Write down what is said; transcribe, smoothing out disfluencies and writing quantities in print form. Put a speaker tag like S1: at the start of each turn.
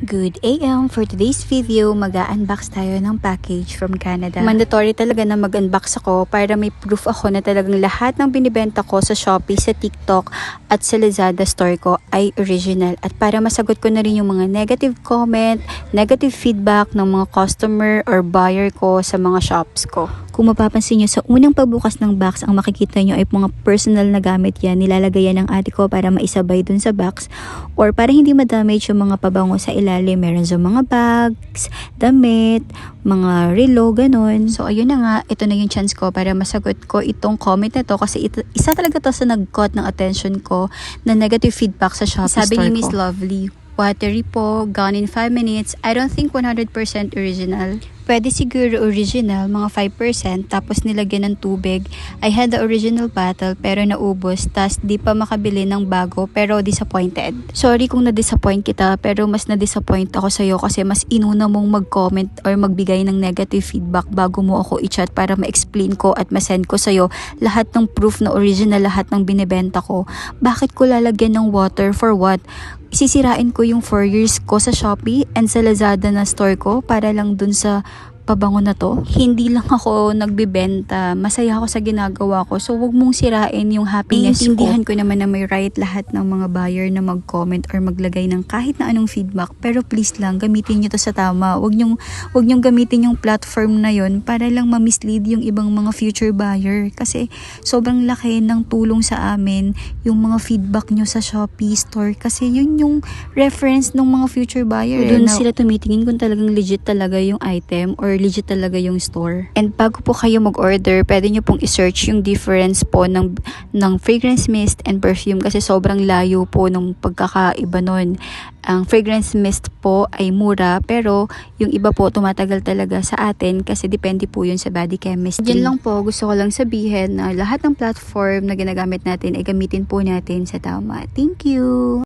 S1: Good AM! For today's video, mag-unbox tayo ng package from Canada. Mandatory talaga na mag-unbox ako para may proof ako na talagang lahat ng binibenta ko sa Shopee, sa TikTok at sa Lazada store ko ay original. At para masagot ko na rin yung mga negative comment, negative feedback ng mga customer or buyer ko sa mga shops ko. Kung mapapansin nyo, sa unang pagbukas ng box, ang makikita nyo ay mga personal na gamit yan. Nilalagay yan ng ate ko para maisabay dun sa box or para hindi ma-damage yung mga pabango sa ilalim. Meron sa mga bags, damit, mga relo, ganun. So, ayun na nga, ito na yung chance ko para masagot ko itong comment na to kasi isa talaga to sa nag-caught ng attention ko na negative feedback sa Shopee store ko. Sabi ni Miss Lovely, watery po, gone in 5 minutes. I don't think 100% original. Pwede siguro original, mga 5%, tapos nilagyan ng tubig. I had the original bottle pero naubos, tas di pa makabili ng bago pero disappointed. Sorry kung na-disappoint kita pero mas na-disappoint ako sa'yo kasi mas inuna mong mag-comment or magbigay ng negative feedback bago mo ako i-chat para ma-explain ko at ma-send ko sa'yo lahat ng proof na original, lahat ng binibenta ko. Bakit ko lalagyan ng water? For what? Sisirain ko yung 4 years ko sa Shopee and sa Lazada na store ko para lang dun sa pabango na to. Hindi lang ako nagbibenta. Masaya ako sa ginagawa ko. So, wag mong sirain yung happiness ko. Intindihan ko naman na may right lahat ng mga buyer na mag-comment or maglagay ng kahit na anong feedback. Pero please lang, gamitin nyo to sa tama. Wag nyong gamitin yung platform na yon para lang ma-mislead yung ibang mga future buyer. Kasi sobrang laki ng tulong sa amin yung mga feedback nyo sa Shopee store. Kasi yun yung reference ng mga future buyer. Doon sila tumitingin kung talagang legit talaga yung item or legit talaga yung store. And bago po kayo mag-order, pwede nyo pong i-search yung difference po ng fragrance mist and perfume kasi sobrang layo po ng pagkakaiba nun. Ang fragrance mist po ay mura pero yung iba po tumatagal talaga sa atin kasi depende po yun sa body chemistry. Yan lang po, gusto ko lang sabihin na lahat ng platform na ginagamit natin ay gamitin po natin sa tama. Thank you!